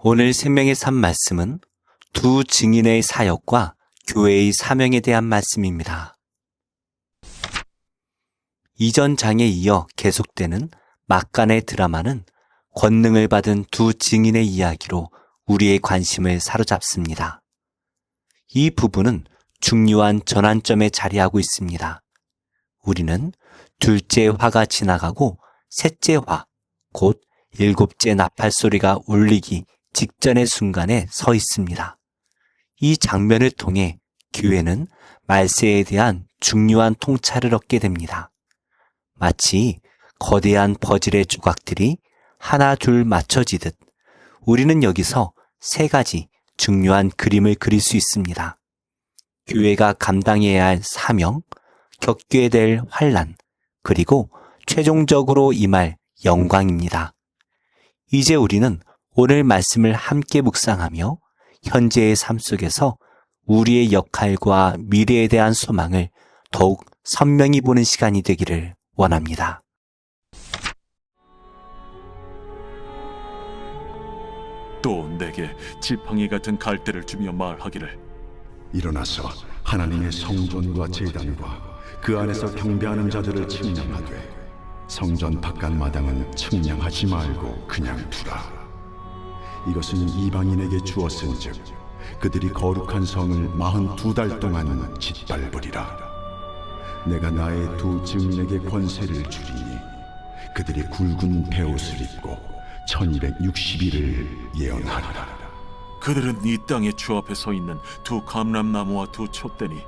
오늘 생명의 삶 말씀은 두 증인의 사역과 교회의 사명에 대한 말씀입니다. 이전 장에 이어 계속되는 막간의 드라마는 권능을 받은 두 증인의 이야기로 우리의 관심을 사로잡습니다. 이 부분은 중요한 전환점에 자리하고 있습니다. 우리는 둘째 화가 지나가고 셋째 화, 곧 일곱째 나팔 소리가 울리기 직전의 순간에 서 있습니다. 이 장면을 통해 교회는 말세에 대한 중요한 통찰을 얻게 됩니다. 마치 거대한 퍼즐의 조각들이 하나 둘 맞춰지듯 우리는 여기서 세 가지 중요한 그림을 그릴 수 있습니다. 교회가 감당해야 할 사명, 겪게 될 환난, 그리고 최종적으로 임할 영광입니다. 이제 우리는 오늘 말씀을 함께 묵상하며 현재의 삶 속에서 우리의 역할과 미래에 대한 소망을 더욱 선명히 보는 시간이 되기를 원합니다. 또 내게 지팡이 같은 갈대를 주며 말하기를 일어나서 하나님의 성전과 제단과 그 안에서 경배하는 자들을 측량하되 성전 바깥 마당은 측량하지 말고 그냥 두라. 이것은 이방인에게 주었은즉 그들이 거룩한 성을 42달 동안 짓밟으리라. 내가 나의 두 증인에게 권세를 주리니 그들이 굵은 베옷을 입고 1260일을 예언하리라. 그들은 이 땅의 주 앞에 서 있는 두 감람나무와 두 촛대니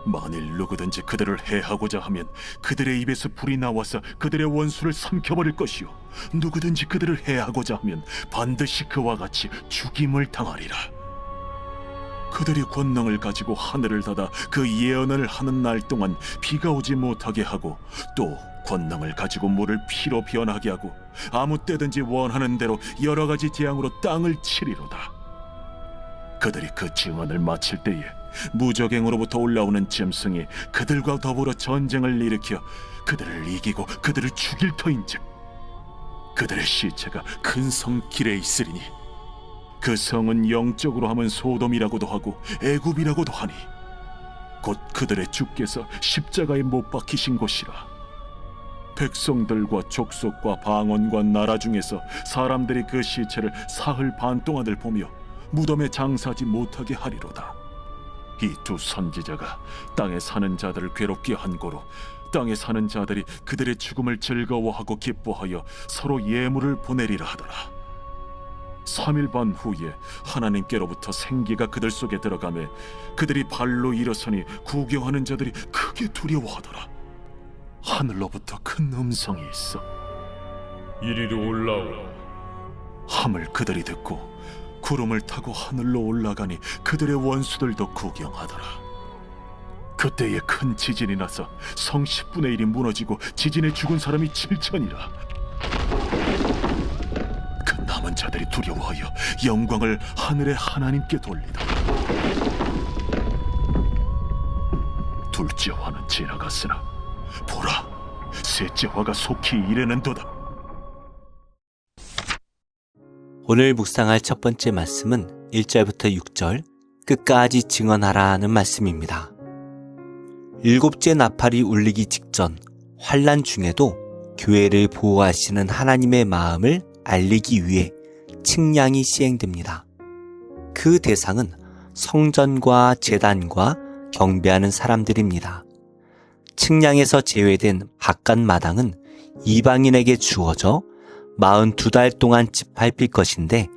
만일 누구든지 그들을 해하고자 하면 그들의 입에서 불이 나와서 그들의 원수를 삼켜버릴 것이요 누구든지 그들을 해하고자 하면 반드시 그와 같이 죽임을 당하리라. 그들이 권능을 가지고 하늘을 닫아 그 예언을 하는 날 동안 비가 오지 못하게 하고 또 권능을 가지고 물을 피로 변하게 하고 아무 때든지 원하는 대로 여러 가지 재앙으로 땅을 치리로다. 그들이 그 증언을 마칠 때에 무적행으로부터 올라오는 짐승이 그들과 더불어 전쟁을 일으켜 그들을 이기고 그들을 죽일 터인즉 그들의 시체가 큰 성 길에 있으리니 그 성은 영적으로 하면 소돔이라고도 하고 애굽이라고도 하니 곧 그들의 주께서 십자가에 못 박히신 곳이라. 백성들과 족속과 방언과 나라 중에서 사람들이 그 시체를 사흘 반 동안을 보며 무덤에 장사하지 못하게 하리로다. 이 두 선지자가 땅에 사는 자들을 괴롭게 한 고로 땅에 사는 자들이 그들의 죽음을 즐거워하고 기뻐하여 서로 예물을 보내리라 하더라. 3일 반 후에 하나님께로부터 생기가 그들 속에 들어가매 그들이 발로 일어서니 구경하는 자들이 크게 두려워하더라. 하늘로부터 큰 음성이 있어 이리로 올라오라. 함을 그들이 듣고 구름을 타고 하늘로 올라가니 그들의 원수들도 구경하더라. 그때에 큰 지진이 나서 성 10분의 1이 무너지고 지진에 죽은 사람이 7천이라. 그 남은 자들이 두려워하여 영광을 하늘의 하나님께 돌리더라. 둘째 화는 지나갔으나 보라, 셋째 화가 속히 이르는도다. 오늘 묵상할 첫 번째 말씀은 1절부터 6절 끝까지 증언하라는 말씀입니다. 일곱째 나팔이 울리기 직전 환난 중에도 교회를 보호하시는 하나님의 마음을 알리기 위해 측량이 시행됩니다. 그 대상은 성전과 제단과 경배하는 사람들입니다. 측량에서 제외된 바깥 마당은 이방인에게 주어져 42달 동안 짓밟힐 것인데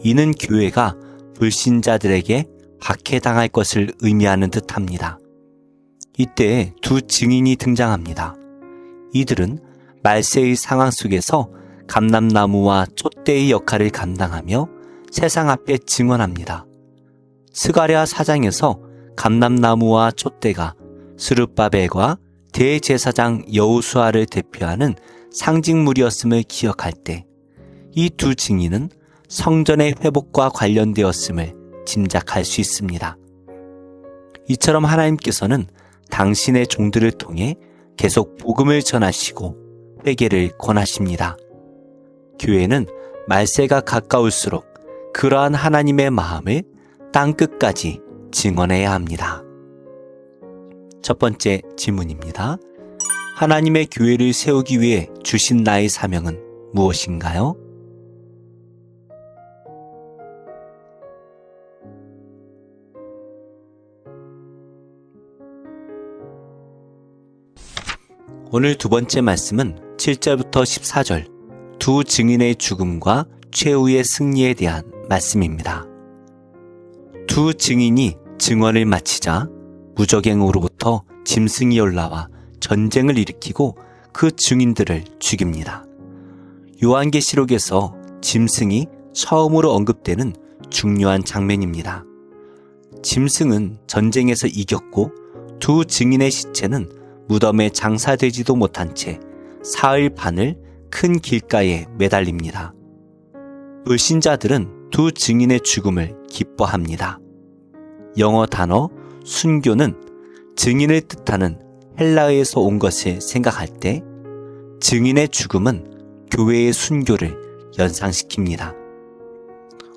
이는 교회가 불신자들에게 박해당할 것을 의미하는 듯합니다. 이때 두 증인이 등장합니다. 이들은 말세의 상황 속에서 감람나무와 촛대의 역할을 감당하며 세상 앞에 증언합니다. 스가랴 4장에서 감람나무와 촛대가 스룹바벨과 대제사장 여호수아를 대표하는 상징물이었음을 기억할 때 이 두 증인은 성전의 회복과 관련되었음을 짐작할 수 있습니다. 이처럼 하나님께서는 당신의 종들을 통해 계속 복음을 전하시고 회개를 권하십니다. 교회는 말세가 가까울수록 그러한 하나님의 마음을 땅끝까지 증언해야 합니다. 첫 번째 질문입니다. 하나님의 교회를 세우기 위해 주신 나의 사명은 무엇인가요? 오늘 두 번째 말씀은 7절부터 14절 두 증인의 죽음과 최후의 승리에 대한 말씀입니다. 두 증인이 증언을 마치자 무적행으로부터 짐승이 올라와 전쟁을 일으키고 그 증인들을 죽입니다. 요한계시록에서 짐승이 처음으로 언급되는 중요한 장면입니다. 짐승은 전쟁에서 이겼고 두 증인의 시체는 무덤에 장사되지도 못한 채 사흘 반을 큰 길가에 매달립니다. 불신자들은 두 증인의 죽음을 기뻐합니다. 영어 단어 순교는 증인을 뜻하는 헬라어에서 온 것을 생각할 때 증인의 죽음은 교회의 순교를 연상시킵니다.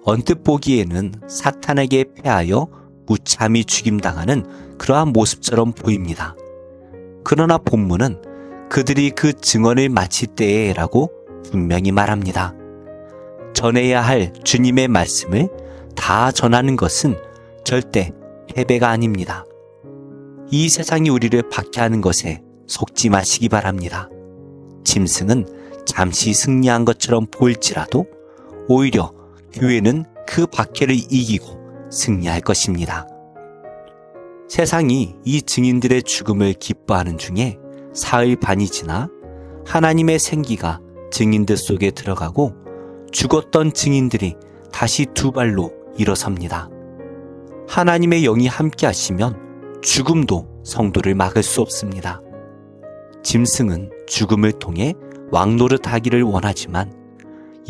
언뜻 보기에는 사탄에게 패하여 무참히 죽임당하는 그러한 모습처럼 보입니다. 그러나 본문은 그들이 그 증언을 마칠 때에라고 분명히 말합니다. 전해야 할 주님의 말씀을 다 전하는 것은 절대 패배가 아닙니다. 이 세상이 우리를 박해하는 것에 속지 마시기 바랍니다. 짐승은 잠시 승리한 것처럼 보일지라도 오히려 교회는 그 박해를 이기고 승리할 것입니다. 세상이 이 증인들의 죽음을 기뻐하는 중에 사흘 반이 지나 하나님의 생기가 증인들 속에 들어가고 죽었던 증인들이 다시 두 발로 일어섭니다. 하나님의 영이 함께 하시면 죽음도 성도를 막을 수 없습니다. 짐승은 죽음을 통해 왕노릇하기를 원하지만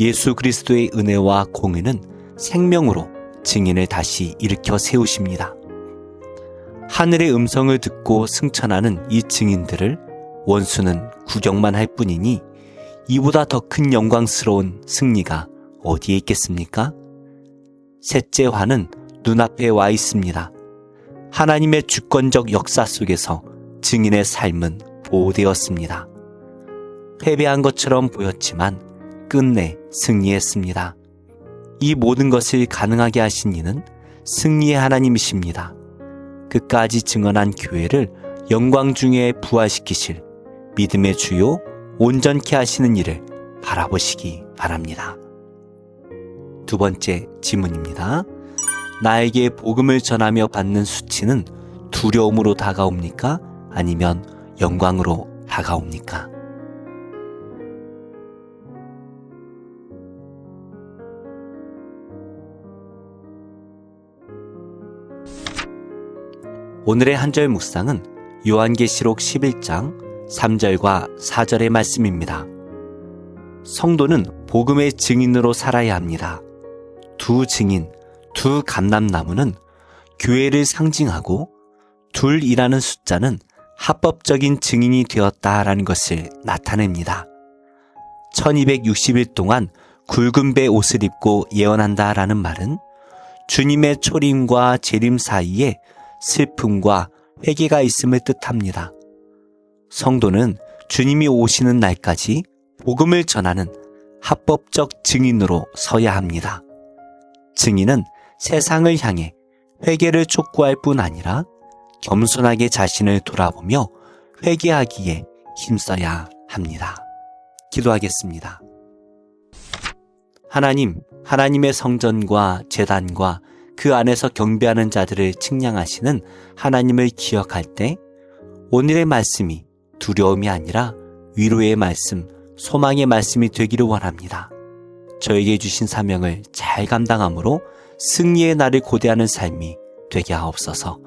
예수 그리스도의 은혜와 공의는 생명으로 증인을 다시 일으켜 세우십니다. 하늘의 음성을 듣고 승천하는 이 증인들을 원수는 구경만 할 뿐이니 이보다 더 큰 영광스러운 승리가 어디에 있겠습니까? 셋째 화는 눈앞에 와 있습니다. 하나님의 주권적 역사 속에서 증인의 삶은 보호되었습니다. 패배한 것처럼 보였지만 끝내 승리했습니다. 이 모든 것을 가능하게 하신 이는 승리의 하나님이십니다. 끝까지 증언한 교회를 영광 중에 부활시키실 믿음의 주요 온전케 하시는 일을 바라보시기 바랍니다. 두 번째 질문입니다. 나에게 복음을 전하며 받는 수치는 두려움으로 다가옵니까? 아니면 영광으로 다가옵니까? 오늘의 한절 묵상은 요한계시록 11장 3절과 4절의 말씀입니다. 성도는 복음의 증인으로 살아야 합니다. 두 증인, 두 감람나무는 교회를 상징하고 둘이라는 숫자는 합법적인 증인이 되었다라는 것을 나타냅니다. 1260일 동안 굵은 배 옷을 입고 예언한다라는 말은 주님의 초림과 재림 사이에 슬픔과 회개가 있음을 뜻합니다. 성도는 주님이 오시는 날까지 복음을 전하는 합법적 증인으로 서야 합니다. 증인은 세상을 향해 회개를 촉구할 뿐 아니라 겸손하게 자신을 돌아보며 회개하기에 힘써야 합니다. 기도하겠습니다. 하나님, 하나님의 성전과 제단과 그 안에서 경배하는 자들을 측량하시는 하나님을 기억할 때 오늘의 말씀이 두려움이 아니라 위로의 말씀, 소망의 말씀이 되기를 원합니다. 저에게 주신 사명을 잘 감당함으로 승리의 날을 고대하는 삶이 되게 하옵소서.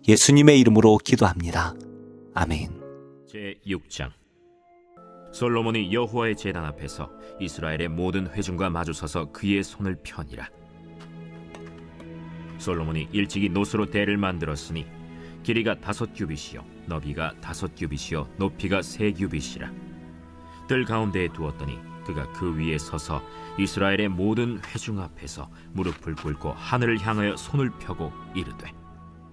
예수님의 이름으로 기도합니다. 아멘. 제6장 솔로몬이 여호와의 제단 앞에서 이스라엘의 모든 회중과 마주서서 그의 손을 펴니라. 솔로몬이 일찍이 노스로 대를 만들었으니 길이가 5규빗이요 너비가 5규빗이요 높이가 3규빗이라. 들 가운데에 두었더니 그가 그 위에 서서 이스라엘의 모든 회중 앞에서 무릎을 꿇고 하늘을 향하여 손을 펴고 이르되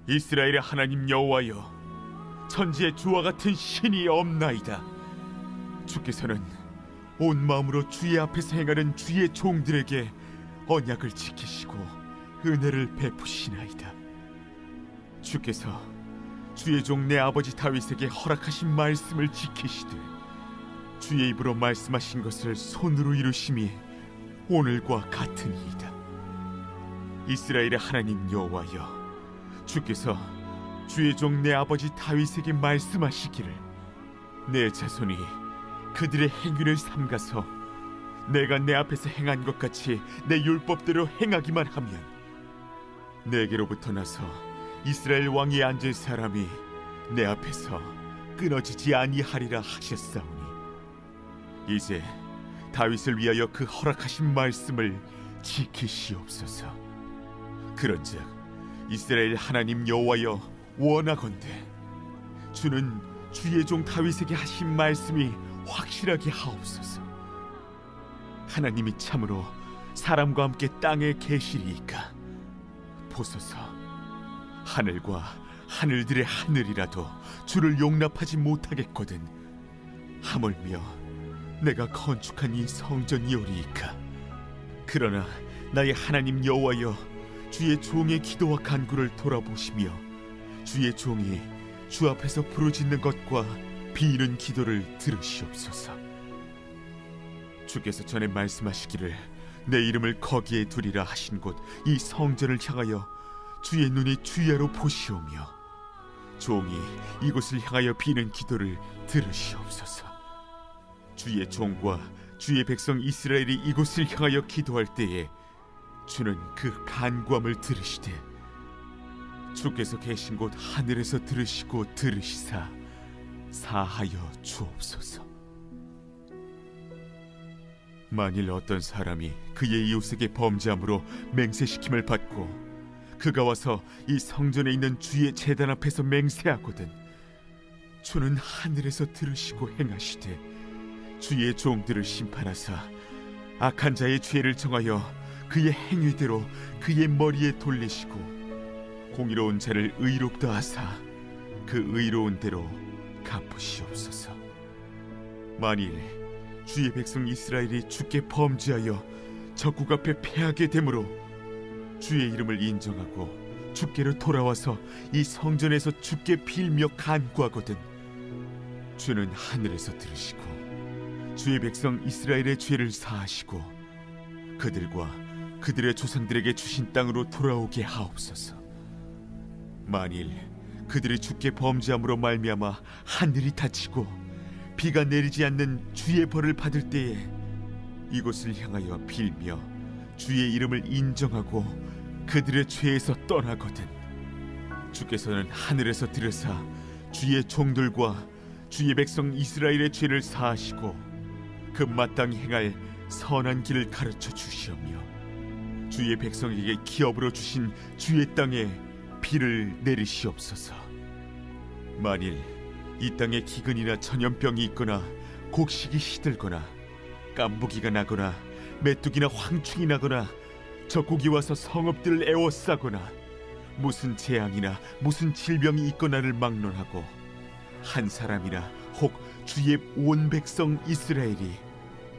이스라엘의 하나님 여호와여, 천지에 주와 같은 신이 없나이다. 주께서는 온 마음으로 주의 앞에서 행하는 주의 종들에게 언약을 지키시고 은혜를 베푸시나이다. 주께서 주의 종 내 아버지 다윗에게 허락하신 말씀을 지키시되 주의 입으로 말씀하신 것을 손으로 이루심이 오늘과 같으니이다. 이스라엘의 하나님 여호와여, 주께서 주의 종 내 아버지 다윗에게 말씀하시기를 내 자손이 그들의 행위를 삼가서 내가 내 앞에서 행한 것 같이 내 율법대로 행하기만 하면 내게로부터 나서 이스라엘 왕위에 앉을 사람이 내 앞에서 끊어지지 아니하리라 하셨사오니 이제 다윗을 위하여 그 허락하신 말씀을 지키시옵소서. 그런즉 이스라엘 하나님 여호와여, 원하건대 주는 주의 종 다윗에게 하신 말씀이 확실하게 하옵소서. 하나님이 참으로 사람과 함께 땅에 계시리이까 보소서. 하늘과 하늘들의 하늘이라도 주를 용납하지 못하겠거든 하물며 내가 건축한 이 성전이오리이까. 그러나 나의 하나님 여호와여, 주의 종의 기도와 간구를 돌아보시며 주의 종이 주 앞에서 부르짖는 것과 비는 기도를 들으시옵소서. 주께서 전에 말씀하시기를 내 이름을 거기에 두리라 하신 곳 이 성전을 향하여 주의 눈이 주야로 보시오며 종이 이곳을 향하여 비는 기도를 들으시옵소서. 주의 종과 주의 백성 이스라엘이 이곳을 향하여 기도할 때에 주는 그 간구함을 들으시되 주께서 계신 곳 하늘에서 들으시고 들으시사 사하여 주옵소서. 만일 어떤 사람이 그의 이웃에게 범죄함으로 맹세시킴을 받고 그가 와서 이 성전에 있는 주의 제단 앞에서 맹세하거든 주는 하늘에서 들으시고 행하시되 주의 종들을 심판하사 악한 자의 죄를 정하여 그의 행위대로 그의 머리에 돌리시고 공의로운 자를 의롭다 하사 그 의로운 대로 갚으시옵소서. 만일 주의 백성 이스라엘이 주께 범죄하여 적국 앞에 패하게 되므로 주의 이름을 인정하고 주께로 돌아와서 이 성전에서 주께 빌며 간구하거든 주는 하늘에서 들으시고 주의 백성 이스라엘의 죄를 사하시고 그들과 그들의 조상들에게 주신 땅으로 돌아오게 하옵소서. 만일 그들이 주께 범죄함으로 말미암아 하늘이 닫히고 비가 내리지 않는 주의 벌을 받을 때에 이곳을 향하여 빌며 주의 이름을 인정하고 그들의 죄에서 떠나거든 주께서는 하늘에서 들으사 주의 종들과 주의 백성 이스라엘의 죄를 사하시고 그 마땅히 행할 선한 길을 가르쳐 주시오며 주의 백성에게 기업으로 주신 주의 땅에 비를 내리시옵소서. 만일 이 땅에 기근이나 전염병이 있거나 곡식이 시들거나 깐부기가 나거나 메뚜기나 황충이 나거나 적국이 와서 성읍들을 에워싸거나 무슨 재앙이나 무슨 질병이 있거나를 막론하고 한 사람이나 혹 주의 온 백성 이스라엘이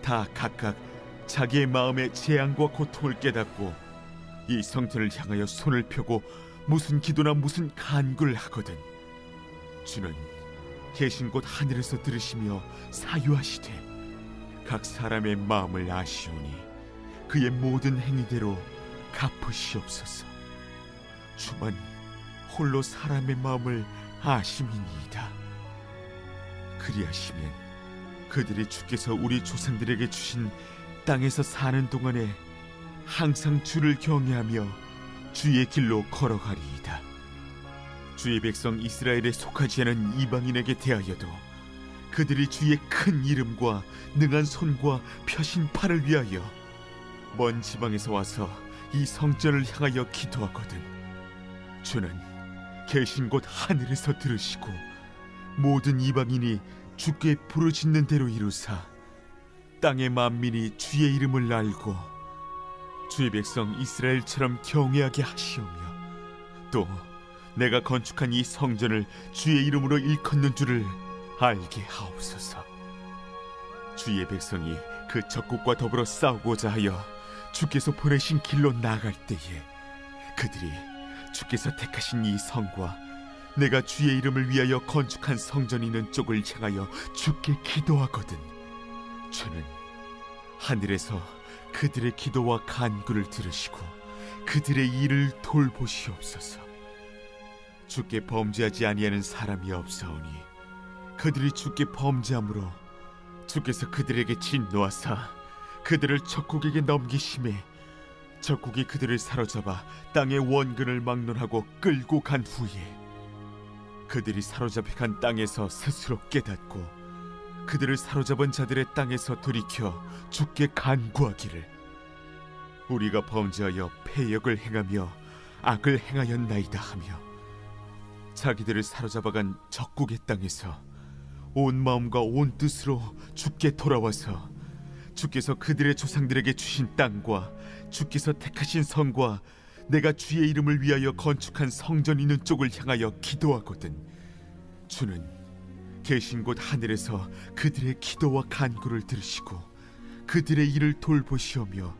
다 각각 자기의 마음의 재앙과 고통을 깨닫고 이 성전을 향하여 손을 펴고 무슨 기도나 무슨 간구를 하거든 주는 계신 곳 하늘에서 들으시며 사유하시되 각 사람의 마음을 아시오니 그의 모든 행위대로 갚으시옵소서. 주만 홀로 사람의 마음을 아심이니이다. 그리하시면 그들이 주께서 우리 조상들에게 주신 땅에서 사는 동안에 항상 주를 경외하며 주의 길로 걸어가리이다. 주의 백성 이스라엘에 속하지 않은 이방인에게 대하여도 그들이 주의 큰 이름과 능한 손과 펴신 팔을 위하여 먼 지방에서 와서 이 성전을 향하여 기도하거든 주는 계신 곳 하늘에서 들으시고 모든 이방인이 주께 부르짖는 대로 이루사 땅의 만민이 주의 이름을 알고 주의 백성 이스라엘처럼 경외하게 하시오며 또 내가 건축한 이 성전을 주의 이름으로 일컫는 줄을 알게 하옵소서. 주의 백성이 그 적국과 더불어 싸우고자 하여 주께서 보내신 길로 나아갈 때에 그들이 주께서 택하신 이 성과 내가 주의 이름을 위하여 건축한 성전이 있는 쪽을 향하여 주께 기도하거든 주는 하늘에서 그들의 기도와 간구를 들으시고 그들의 일을 돌보시옵소서. 주께 범죄하지 아니하는 사람이 없사오니 그들이 주께 범죄함으로 주께서 그들에게 진노하사 그들을 적국에게 넘기심에 적국이 그들을 사로잡아 땅의 원근을 막론하고 끌고 간 후에 그들이 사로잡혀 간 땅에서 스스로 깨닫고 그들을 사로잡은 자들의 땅에서 돌이켜 주께 간구하기를 우리가 범죄하여 패역을 행하며 악을 행하였나이다 하며 자기들을 사로잡아간 적국의 땅에서 온 마음과 온 뜻으로 주께 돌아와서 주께서 그들의 조상들에게 주신 땅과 주께서 택하신 성과 내가 주의 이름을 위하여 건축한 성전 있는 쪽을 향하여 기도하거든 주는 계신 곳 하늘에서 그들의 기도와 간구를 들으시고 그들의 일을 돌보시오며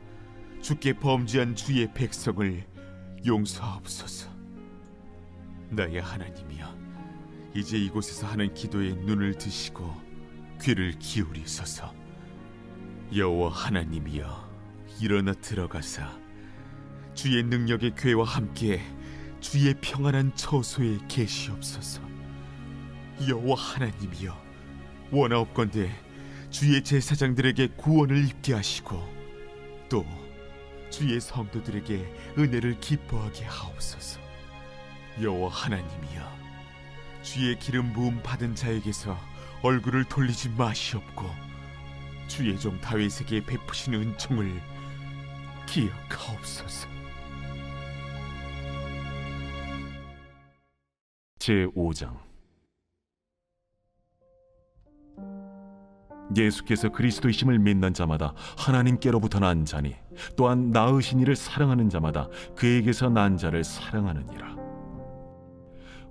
주께 범죄한 주의 백성을 용서하옵소서. 나의 하나님이여 이제 이곳에서 하는 기도에 눈을 드시고 귀를 기울이소서. 여호와 하나님이여 일어나 들어가사 주의 능력의 궤와 함께 주의 평안한 처소에 계시옵소서. 여호와 하나님이여 원하옵건대 주의 제사장들에게 구원을 입게 하시고 또 주의 성도들에게 은혜를 기뻐하게 하옵소서. 여호와 하나님이여 주의 기름 부음 받은 자에게서 얼굴을 돌리지 마시옵고 주의 종 다윗에게 베푸신 은총을 기억하옵소서. 제5장 예수께서 그리스도이심을 믿는 자마다 하나님께로부터 난 자니 또한 낳으신 이를 사랑하는 자마다 그에게서 난 자를 사랑하느니라.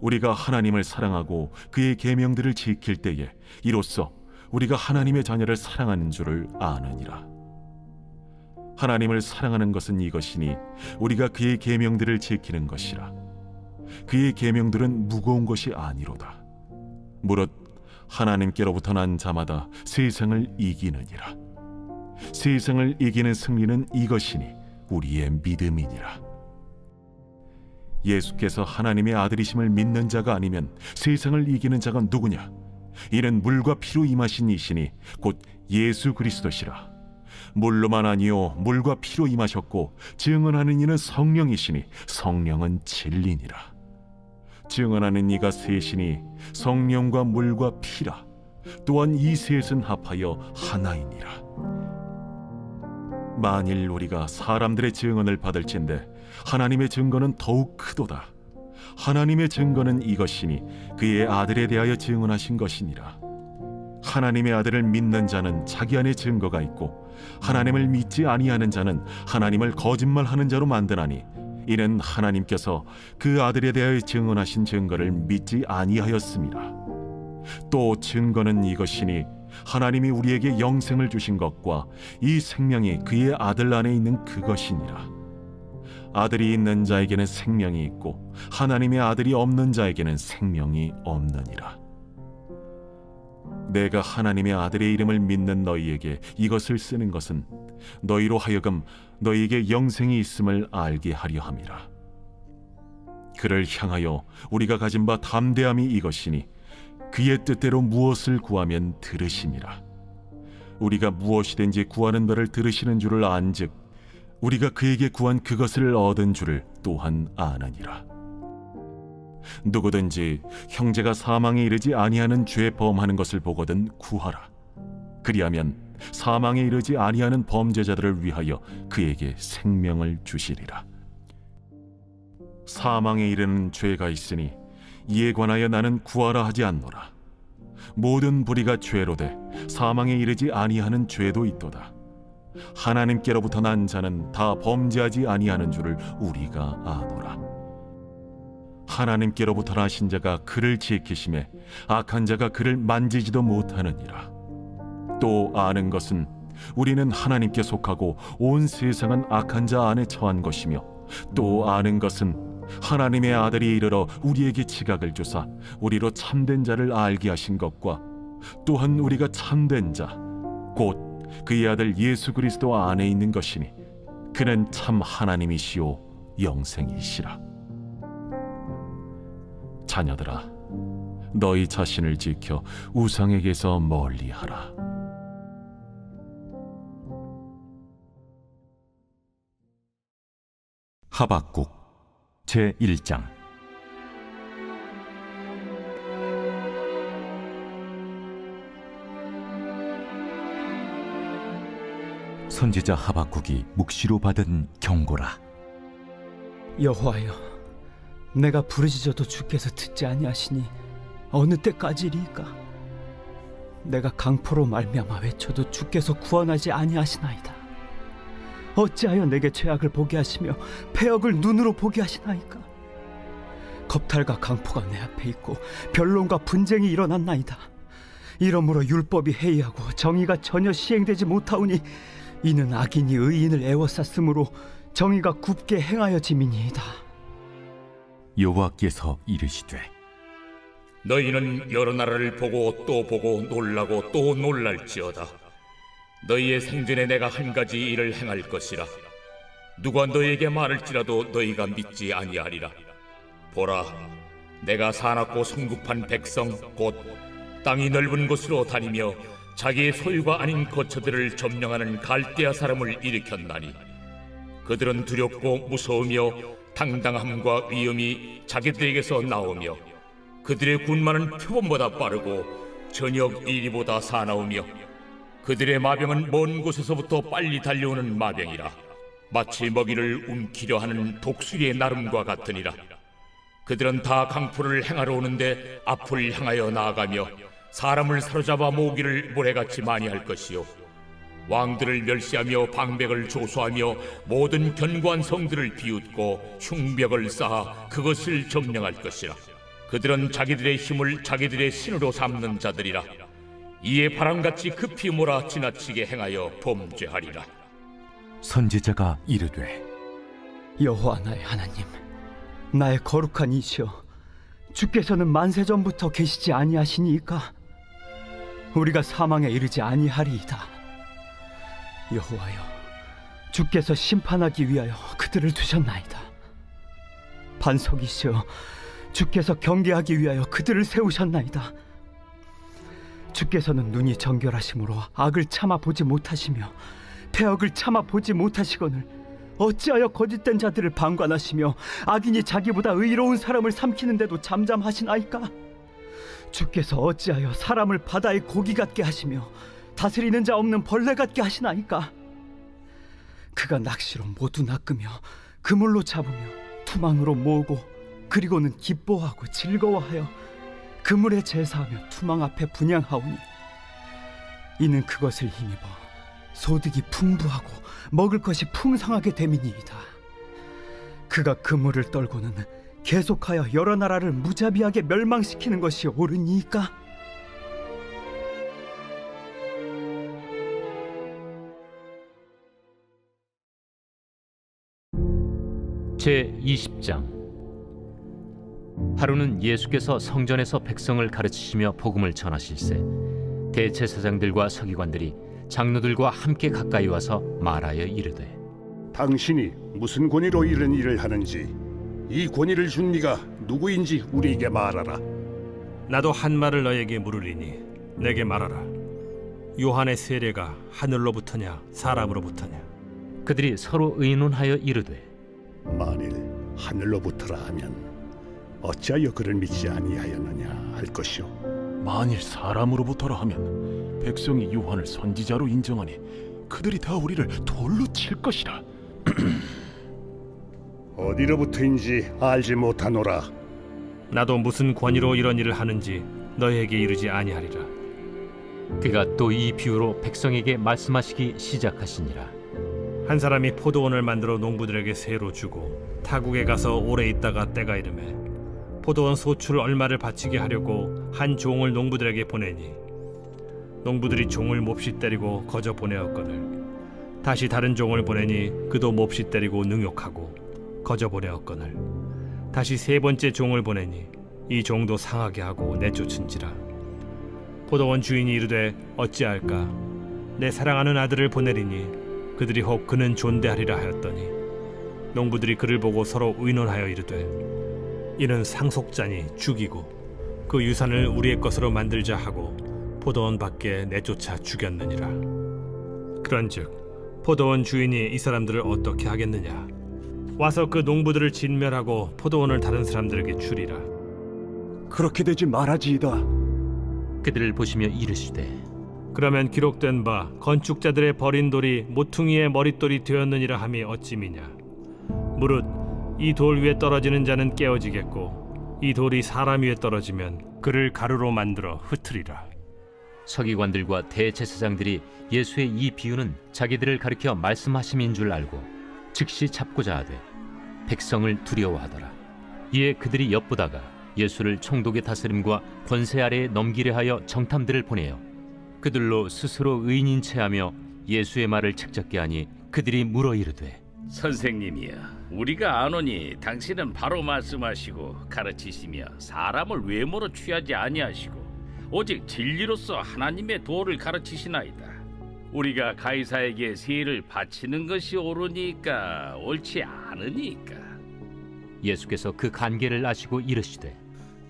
우리가 하나님을 사랑하고 그의 계명들을 지킬 때에 이로써 우리가 하나님의 자녀를 사랑하는 줄을 아느니라. 하나님을 사랑하는 것은 이것이니 우리가 그의 계명들을 지키는 것이라. 그의 계명들은 무거운 것이 아니로다. 무릇 하나님께로부터 난 자마다 세상을 이기느니라. 세상을 이기는 승리는 이것이니 우리의 믿음이니라. 예수께서 하나님의 아들이심을 믿는 자가 아니면 세상을 이기는 자가 누구냐? 이는 물과 피로 임하신 이시니 곧 예수 그리스도시라. 물로만 아니요 물과 피로 임하셨고 증언하는 이는 성령이시니 성령은 진리니라. 증언하는 이가 셋이니 성령과 물과 피라. 또한 이 셋은 합하여 하나이니라. 만일 우리가 사람들의 증언을 받을진대 하나님의 증거는 더욱 크도다. 하나님의 증거는 이것이니 그의 아들에 대하여 증언하신 것이니라. 하나님의 아들을 믿는 자는 자기 안에 증거가 있고 하나님을 믿지 아니하는 자는 하나님을 거짓말하는 자로 만드나니 이는 하나님께서 그 아들에 대하여 증언하신 증거를 믿지 아니하였습니다. 또 증거는 이것이니 하나님이 우리에게 영생을 주신 것과 이 생명이 그의 아들 안에 있는 그것이니라. 아들이 있는 자에게는 생명이 있고 하나님의 아들이 없는 자에게는 생명이 없느니라. 내가 하나님의 아들의 이름을 믿는 너희에게 이것을 쓰는 것은 너희로 하여금 너희에게 영생이 있음을 알게 하려 함이라. 그를 향하여 우리가 가진 바 담대함이 이것이니 그의 뜻대로 무엇을 구하면 들으심이라. 우리가 무엇이든지 구하는 바를 들으시는 줄을 안즉 우리가 그에게 구한 그것을 얻은 줄을 또한 아느니라. 누구든지 형제가 사망에 이르지 아니하는 죄 범하는 것을 보거든 구하라. 그리하면 사망에 이르지 아니하는 범죄자들을 위하여 그에게 생명을 주시리라. 사망에 이르는 죄가 있으니 이에 관하여 나는 구하라 하지 않노라. 모든 불의가 죄로 돼 사망에 이르지 아니하는 죄도 있도다. 하나님께로부터 난 자는 다 범죄하지 아니하는 줄을 우리가 아노라. 하나님께로부터 나신 자가 그를 지키심에 악한 자가 그를 만지지도 못하느니라. 또 아는 것은 우리는 하나님께 속하고 온 세상은 악한 자 안에 처한 것이며, 또 아는 것은 하나님의 아들이 이르러 우리에게 지각을 주사 우리로 참된 자를 알게 하신 것과, 또한 우리가 참된 자 곧 그의 아들 예수 그리스도 안에 있는 것이니 그는 참 하나님이시오 영생이시라. 자녀들아, 너희 자신을 지켜 우상에게서 멀리하라. 하박국 제1장. 선지자 하박국이 묵시로 받은 경고라. 여호와여, 내가 부르짖어도 주께서 듣지 아니하시니 어느 때까지리이까? 내가 강포로 말미암아 외쳐도 주께서 구원하지 아니하시나이다. 어찌하여 내게 죄악을 보게 하시며 패역을 눈으로 보게 하시나이까? 겁탈과 강포가 내 앞에 있고 변론과 분쟁이 일어났나이다. 이러므로 율법이 해이하고 정의가 전혀 시행되지 못하오니 이는 악인이 의인을 애워쌌으므로 정의가 굽게 행하여짐이니이다. 여호와께서 이르시되, 너희는 여러 나라를 보고 또 보고 놀라고 또 놀랄지어다. 너희의 생전에 내가 한 가지 일을 행할 것이라. 누가 너희에게 말할지라도 너희가 믿지 아니하리라. 보라, 내가 사납고 성급한 백성 곧 땅이 넓은 곳으로 다니며 자기의 소유가 아닌 거처들을 점령하는 갈대아 사람을 일으켰나니, 그들은 두렵고 무서우며 당당함과 위엄이 자기들에게서 나오며 그들의 군마는 표범보다 빠르고 저녁 이리보다 사나우며 그들의 마병은 먼 곳에서부터 빨리 달려오는 마병이라. 마치 먹이를 움키려 하는 독수리의 나름과 같으니라. 그들은 다 강포를 행하러 오는데 앞을 향하여 나아가며 사람을 사로잡아 모으기를 모래같이 많이 할 것이요, 왕들을 멸시하며 방백을 조소하며 모든 견고한 성들을 비웃고 흉벽을 쌓아 그것을 점령할 것이라. 그들은 자기들의 힘을 자기들의 신으로 삼는 자들이라. 이에 바람같이 급히 몰아 지나치게 행하여 범죄하리라. 선지자가 이르되, 여호와 나의 하나님, 나의 거룩한 이시여, 주께서는 만세전부터 계시지 아니하시니이까? 우리가 사망에 이르지 아니하리이다. 여호와여, 주께서 심판하기 위하여 그들을 두셨나이다. 반석이시여, 주께서 경계하기 위하여 그들을 세우셨나이다. 주께서는 눈이 정결하심으로 악을 참아 보지 못하시며 패역을 참아 보지 못하시거늘 어찌하여 거짓된 자들을 방관하시며 악인이 자기보다 의로운 사람을 삼키는데도 잠잠하시나이까? 주께서 어찌하여 사람을 바다의 고기 같게 하시며 다스리는 자 없는 벌레 같게 하시나이까? 그가 낚시로 모두 낚으며 그물로 잡으며 투망으로 모으고 그리고는 기뻐하고 즐거워하여 그물에 제사하며 투망 앞에 분향하오니, 이는 그것을 힘입어 소득이 풍부하고 먹을 것이 풍성하게 됨이니이다. 그가 그물을 떨고는 계속하여 여러 나라를 무자비하게 멸망시키는 것이 옳으니까? 제20장. 하루는 예수께서 성전에서 백성을 가르치시며 복음을 전하실세 대제사장들과 서기관들이 장로들과 함께 가까이 와서 말하여 이르되, 당신이 무슨 권위로 이런 일을 하는지, 이 권위를 준 네가 누구인지 우리에게 말하라. 나도 한 말을 너에게 물으리니 내게 말하라. 요한의 세례가 하늘로부터냐 사람으로부터냐? 그들이 서로 의논하여 이르되, 만일 하늘로부터라 하면 어찌하여 그를 믿지 아니하였느냐 할 것이요, 만일 사람으로부터라 하면 백성이 요한을 선지자로 인정하니 그들이 다 우리를 돌로 칠 것이라. 어디로부터인지 알지 못하노라. 나도 무슨 권위로 이런 일을 하는지 너희에게 이르지 아니하리라. 그가 또 이 비유로 백성에게 말씀하시기 시작하시니라. 한 사람이 포도원을 만들어 농부들에게 세로 주고 타국에 가서 오래 있다가 때가 이르매 포도원 소출 얼마를 바치게 하려고 한 종을 농부들에게 보내니 농부들이 종을 몹시 때리고 거저 보내었거늘 다시 다른 종을 보내니 그도 몹시 때리고 능욕하고 거저 보내었거늘 다시 세 번째 종을 보내니 이 종도 상하게 하고 내쫓은지라. 포도원 주인이 이르되 어찌할까? 내 사랑하는 아들을 보내리니 그들이 혹 그는 존대하리라 하였더니 농부들이 그를 보고 서로 의논하여 이르되 이는 상속자니 죽이고 그 유산을 우리의 것으로 만들자 하고 포도원 밖에 내쫓아 죽였느니라. 그런즉 포도원 주인이 이 사람들을 어떻게 하겠느냐? 와서 그 농부들을 진멸하고 포도원을 다른 사람들에게 주리라. 그렇게 되지 말아지이다. 그들을 보시며 이르시되 그러면 기록된 바 건축자들의 버린 돌이 모퉁이의 머릿돌이 되었느니라 함이 어찌미냐? 무릇 이 돌 위에 떨어지는 자는 깨어지겠고 이 돌이 사람 위에 떨어지면 그를 가루로 만들어 흩으리라. 서기관들과 대제사장들이 예수의 이 비유는 자기들을 가리켜 말씀하심인 줄 알고 즉시 잡고자 하되 백성을 두려워하더라. 이에 그들이 엿보다가 예수를 총독의 다스림과 권세 아래에 넘기려 하여 정탐들을 보내어 그들로 스스로 의인인 체하며 예수의 말을 책잡게 하니 그들이 물어 이르되 선생님이여, 우리가 아노니 당신은 바로 말씀하시고 가르치시며 사람을 외모로 취하지 아니하시고 오직 진리로서 하나님의 도를 가르치시나이다. 우리가 가이사에게 세를 바치는 것이 옳으니까 옳지 않으니까. 예수께서 그 간계를 아시고 이르시되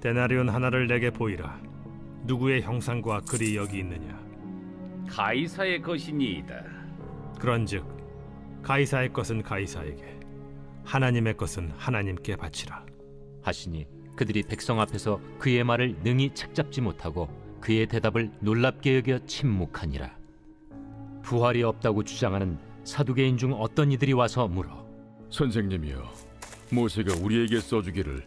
데나리온 하나를 내게 보이라. 누구의 형상과 글이 여기 있느냐? 가이사의 것이니이다. 그런즉 가이사의 것은 가이사에게, 하나님의 것은 하나님께 바치라 하시니 그들이 백성 앞에서 그의 말을 능히 책잡지 못하고 그의 대답을 놀랍게 여겨 침묵하니라. 부활이 없다고 주장하는 사두개인 중 어떤 이들이 와서 물어 선생님이여, 모세가 우리에게 써주기를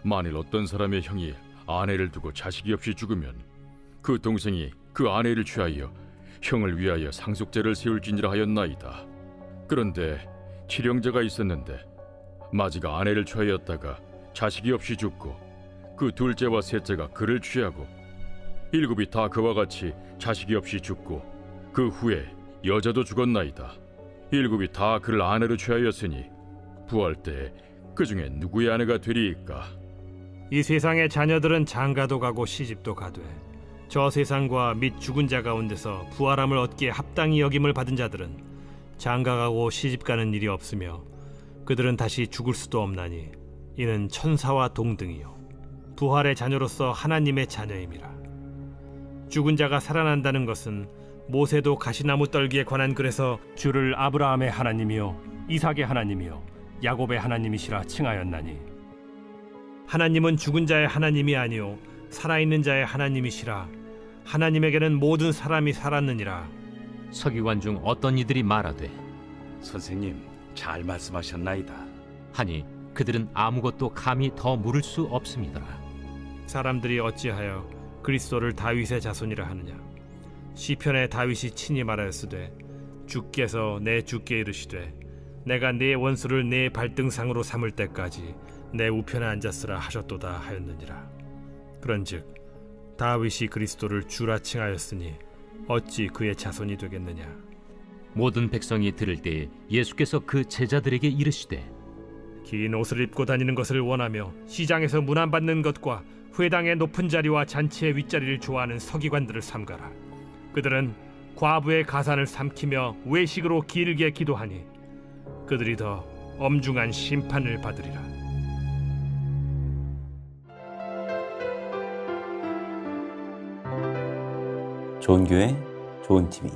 만일 어떤 사람의 형이 아내를 두고 자식이 없이 죽으면 그 동생이 그 아내를 취하여 형을 위하여 상속제를 세울지니라 하였나이다. 그런데 칠형제가 있었는데 마지가 아내를 취하였다가 자식이 없이 죽고 그 둘째와 셋째가 그를 취하고 일곱이 다 그와 같이 자식이 없이 죽고 그 후에 여자도 죽었나이다. 일곱이 다 그를 아내로 취하였으니 부활 때에 그 중에 누구의 아내가 되리이까? 이 세상의 자녀들은 장가도 가고 시집도 가되 저 세상과 및 죽은 자 가운데서 부활함을 얻기에 합당히 여김을 받은 자들은 장가가고 시집가는 일이 없으며 그들은 다시 죽을 수도 없나니 이는 천사와 동등이요 부활의 자녀로서 하나님의 자녀임이라. 죽은 자가 살아난다는 것은 모세도 가시나무 떨기에 관한 글에서 주를 아브라함의 하나님이요 이삭의 하나님이요 야곱의 하나님이시라 칭하였나니 하나님은 죽은 자의 하나님이 아니요 살아있는 자의 하나님이시라. 하나님에게는 모든 사람이 살았느니라. 서기관 중 어떤 이들이 말하되 선생님, 잘 말씀하셨나이다 하니 그들은 아무것도 감히 더 물을 수 없음이더라. 사람들이 어찌하여 그리스도를 다윗의 자손이라 하느냐? 시편에 다윗이 친히 말하였으되 주께서 내 주께 이르시되 내가 네 원수를 네 발등상으로 삼을 때까지 내 우편에 앉았으라 하셨도다 하였느니라. 그런즉 다윗이 그리스도를 주라 칭하였으니 어찌 그의 자손이 되겠느냐? 모든 백성이 들을 때에 예수께서 그 제자들에게 이르시되 긴 옷을 입고 다니는 것을 원하며 시장에서 문안받는 것과 회당의 높은 자리와 잔치의 윗자리를 좋아하는 서기관들을 삼가라. 그들은 과부의 가산을 삼키며 외식으로 길게 기도하니 그들이 더 엄중한 심판을 받으리라. 좋은 교회, 좋은 TV